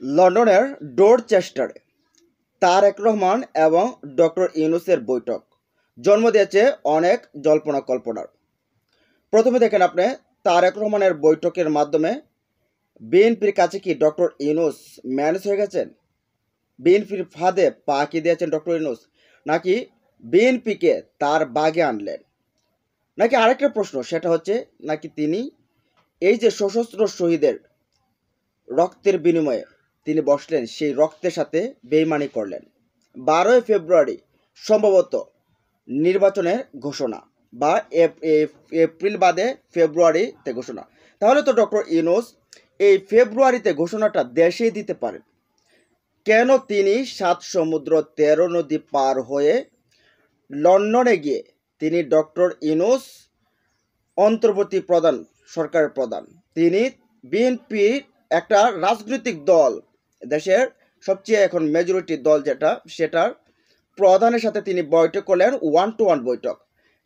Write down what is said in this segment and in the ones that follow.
লন্ডনের ডোরচেস্টারে তারেক রহমান এবং ডক্টর ইউনূসের বৈঠক জন্ম দিয়েছে অনেক জল্পনা কল্পনার। প্রথমে দেখেন আপনি, তারেক রহমানের বৈঠকের মাধ্যমে বিএনপির কাছে কি ডক্টর ইউনূস ম্যানেজ হয়ে গেছেন? বিএনপির ফাঁদে পা কি দিয়েছেন ডক্টর ইউনূস, নাকি বিএনপিকে তার বাগে আনলেন? নাকি আরেকটা প্রশ্ন, সেটা হচ্ছে নাকি তিনি এই যে সশস্ত্র শহীদের রক্তের বিনিময়ে তিনি বসলেন, সেই রক্তের সাথে বেইমানি করলেন। 12ই ফেব্রুয়ারি সম্ভবত নির্বাচনের ঘোষণা, বা এপ্রিল বাদে ফেব্রুয়ারিতে ঘোষণা। তাহলে তো ডক্টর ইউনূস এই ফেব্রুয়ারিতে ঘোষণাটা দেশেই দিতে পারেন। কেন তিনি 7 সমুদ্র 13 নদী পার হয়ে লন্ডনে গিয়ে তিনি ডক্টর ইউনূস অন্তর্বর্তী প্রধান, সরকারের প্রধান, তিনি বিএনপির একটা রাজনৈতিক দল, দেশের সবচেয়ে এখন মেজরিটি দল যেটা, সেটার প্রধানের সাথে তিনি বৈঠক করলেন, 1-to-1 বৈঠক।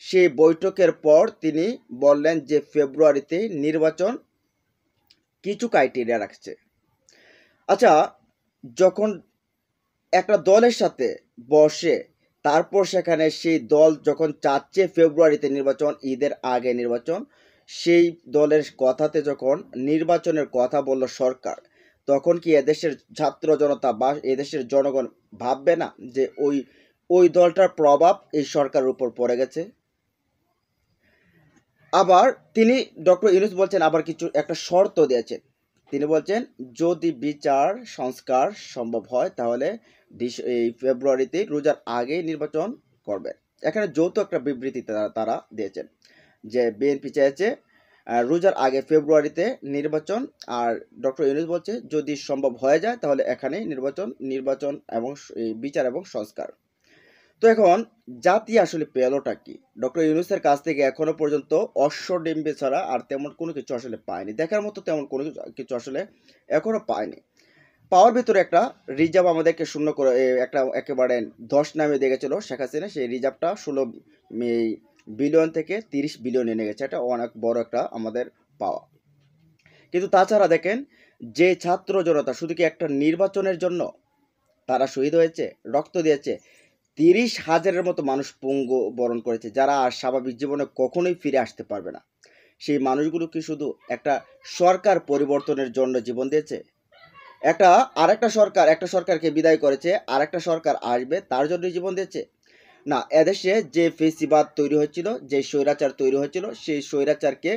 সেই বৈঠকের পর তিনি বললেন যে ফেব্রুয়ারিতে নির্বাচন কিছু ক্রাইটেরিয়া রাখছে। আচ্ছা, যখন একটা দলের সাথে বসে তারপর সেখানে সেই দল যখন চাচ্ছে ফেব্রুয়ারিতে নির্বাচন, ঈদের আগে নির্বাচন, সেই দলের কথাতে যখন নির্বাচনের কথা বলল সরকার, তখন কি এদেশের ছাত্র জনতা বা এদেশের জনগণ ভাববে না যে ওই দলটার প্রভাব এই সরকারের উপর পড়ে গেছে? আবার তিনি ডক্টর ইউনূস বলছেন, আবার কিছু একটা শর্ত দিয়েছেন। তিনি বলছেন যদি বিচার সংস্কার সম্ভব হয় তাহলে এই ফেব্রুয়ারিতে রোজার আগেই নির্বাচন করবেন। এখানে যৌথ একটা বিবৃতি তারা দিয়েছেন যে বিএনপি চেয়েছে রোজার আগে ফেব্রুয়ারিতে নির্বাচন, আর ডক্টর ইউনূস বলছে যদি সম্ভব হয়ে যায় তাহলে এখানে নির্বাচন এবং বিচার এবং সংস্কার। তো এখন জাতি আসলে পেলোটা কি? ডক্টর ইউনূসের কাছ থেকে এখনো পর্যন্ত অশ্বডিম্বে ছাড়া আর তেমন কোনো কিছু আসলে পায়নি, দেখার মতো তেমন কোনো কিছু আসলে এখনো পায়নি। পাওয়ার ভিতরে একটা রিজার্ভ আমাদেরকে শূন্য করে একটা একেবারে 10 নামে দিয়ে গেছিল শেখ হাসিনা, সেই রিজার্ভটা 16 বিলিয়ন থেকে 30 বিলিয়ন এনে গেছে। এটা অনেক বড় একটা আমাদের পাওয়া। কিন্তু তাছাড়া দেখেন, যে ছাত্র জনতা শুধু কি একটা নির্বাচনের জন্য তারা শহীদ হয়েছে, রক্ত দিয়েছে, 30,000-এর মতো মানুষ পঙ্গু বরণ করেছে, যারা আর স্বাভাবিক জীবনে কখনোই ফিরে আসতে পারবে না। সেই মানুষগুলো কি শুধু একটা সরকার পরিবর্তনের জন্য জীবন দিয়েছে? একটা সরকারকে বিদায় করেছে, আরেকটা সরকার আসবে তার জন্য জীবন দিয়েছে? না, এদেশে যে ফেসিবাদ তৈরি হয়েছিল, যে স্বৈরাচার তৈরি হয়েছিল, সেই স্বৈরাচারকে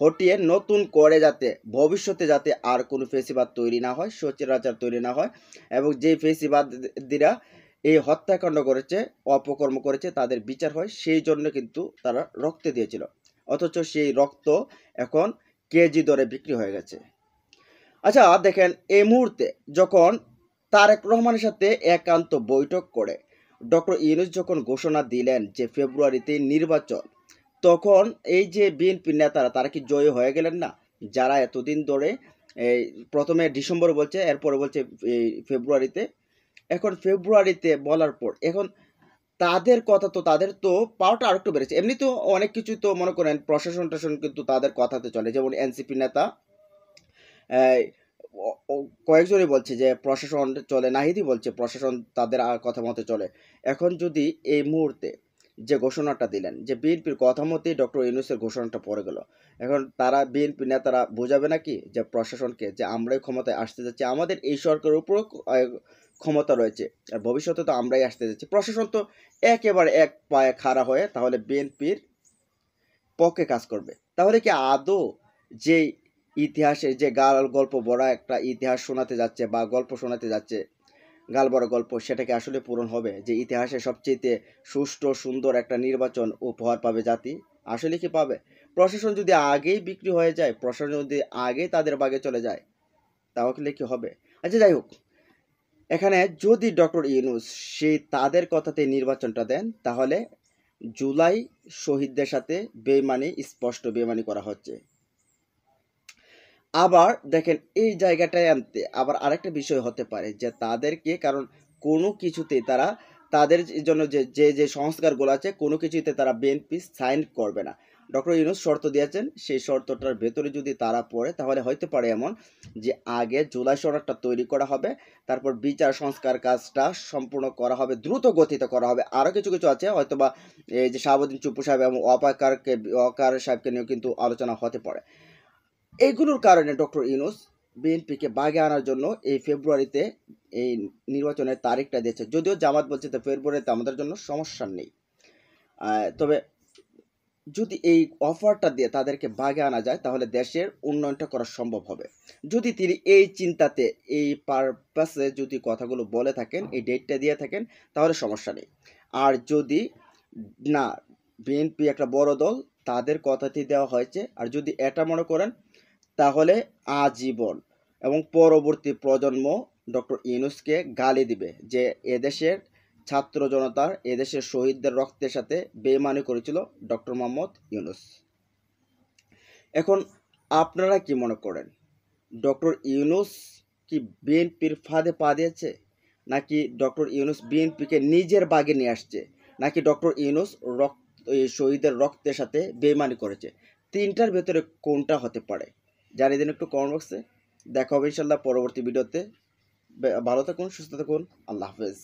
হটিয়ে নতুন করে যাতে ভবিষ্যতে যাতে আর কোনো ফেসিবাদ তৈরি না হয়, স্বৈরাচার তৈরি না হয়, এবং যে ফেসিবাদীরা এই হত্যাকাণ্ড করেছে, অপকর্ম করেছে, তাদের বিচার হয়, সেই জন্য কিন্তু তারা রক্ত দিয়েছিল। অথচ সেই রক্ত এখন কেজি দরে বিক্রি হয়ে গেছে। আচ্ছা দেখেন, এই মুহূর্তে যখন তারেক রহমানের সাথে একান্ত বৈঠক করে ডক্টর ইউনূস যখন ঘোষণা দিলেন যে ফেব্রুয়ারিতে নির্বাচন, তখন এই যে বিএনপি নেতারা তারা কি জয়ী হয়ে গেলেন না? যারা এতদিন ধরে এই প্রথমে ডিসেম্বর বলছে, এরপরে বলছে এই ফেব্রুয়ারিতে, এখন ফেব্রুয়ারিতে বলার পর এখন তাদের কথা তো, তাদের তো পাওয়ারটা আরেকটু বেড়েছে। এমনি তো অনেক কিছু তো মনে করেন প্রশাসন টাশন কিন্তু তাদের কথাতে চলে, যেমন এনসিপি নেতা কয়েকজনই বলছে যে প্রশাসন চলে, নাহিদই বলছে প্রশাসন তাদের কথা মতো চলে। এখন যদি এই মুহূর্তে যে ঘোষণাটা দিলেন যে বিএনপির কথা মতেই ডক্টর ইউনূসের ঘোষণাটা পড়ে গেল, এখন তারা বিএনপি নেতারা বোঝাবে নাকি যে প্রশাসনকে যে আমরাই ক্ষমতায় আসতে যাচ্ছি, আমাদের এই সরকারের উপরও ক্ষমতা রয়েছে, আর ভবিষ্যতে তো আমরাই আসতে যাচ্ছি। প্রশাসন তো একেবারে এক পায়ে খাড়া হয়ে তাহলে বিএনপির পক্ষে কাজ করবে। তাহলে কি আদৌ যে ইতিহাসের যে গল্প বড়া একটা ইতিহাস শোনাতে যাচ্ছে বা গল্প শোনাতে যাচ্ছে, গাল বড় গল্প, সেটাকে আসলে পূরণ হবে? যে ইতিহাসে সবচেয়ে সুষ্ঠু সুন্দর একটা নির্বাচন উপহার পাবে জাতি, আসলে কি পাবে? প্রশাসন যদি আগেই বিক্রি হয়ে যায়, প্রশাসন যদি আগেই তাদের বাগে চলে যায়, তাহলে কি হবে? আচ্ছা যাই হোক, এখানে যদি ডক্টর ইউনূস সেই তাদের কথাতে নির্বাচনটা দেন, তাহলে জুলাই শহীদদের সাথে স্পষ্ট বেইমানি করা হচ্ছে। আবার দেখেন, এই জায়গাটায় আনতে আবার আরেকটা বিষয় হতে পারে যে তাদেরকে, কারণ কোনো কিছুতেই তাদের জন্য যে সংস্কারগুলো আছে কোনো কিছুতে তারা বিএনপি সাইন করবে না। ডক্টর ইউনূস শর্ত দিয়েছেন, সেই শর্তটার ভেতরে যদি তারা পড়ে তাহলে হইতে পারে এমন যে আগে জুলাই সনদটা তৈরি করা হবে, তারপর বিচার সংস্কার কাজটা সম্পূর্ণ করা হবে, দ্রুত গতিতে করা হবে। আরও কিছু কিছু আছে, হয়তোবা এই যে শাহাবুদ্দিন চুপ্পু সাহেব এবং ওয়াকার সাহেবকে নিয়েও কিন্তু আলোচনা হতে পারে। এইগুলোর কারণে ডক্টর ইউনূস বিএনপিকে বাগে আনার জন্য এই ফেব্রুয়ারিতে এই নির্বাচনের তারিখটা দিয়েছে। যদিও জামাত বলছে তো ফেব্রুয়ারিতে আমাদের জন্য সমস্যা নেই, তবে যদি এই অফারটা দিয়ে তাদেরকে বাগে আনা যায় তাহলে দেশের উন্নয়নটা করা সম্ভব হবে। যদি তিনি এই চিন্তাতে, এই পারপাসে যদি কথাগুলো বলে থাকেন, এই ডেটটা দিয়ে থাকেন, তাহলে সমস্যা নেই। আর যদি না, বিএনপি একটা বড় দল, তাদের কথাতেই দেওয়া হয়েছে, আর যদি এটা মনে করেন তাহলে আজীবন এবং পরবর্তী প্রজন্ম ডক্টর ইউনূসকে গালি দিবে যে এদেশের ছাত্র জনতার, এদেশের শহীদদের রক্তের সাথে বেইমানি করেছিল ডক্টর মোহাম্মদ ইউনূস। এখন আপনারা কি মনে করেন, ডক্টর ইউনূস কি বিএনপির ফাঁদে পা দিয়েছে, নাকি ডক্টর ইউনূস বিএনপিকে নিজের বাগে নিয়ে আসছে, নাকি ডক্টর ইউনূস শহীদের রক্তের সাথে বেইমানি করেছে? তিনটার ভেতরে কোনটা হতে পারে জানিয়ে দিন একটু কমেন্ট বক্সে। দেখা হবে ইনশাল্লাহ পরবর্তী ভিডিওতে। ভালো থাকুন, সুস্থ থাকুন, আল্লাহ হাফেজ।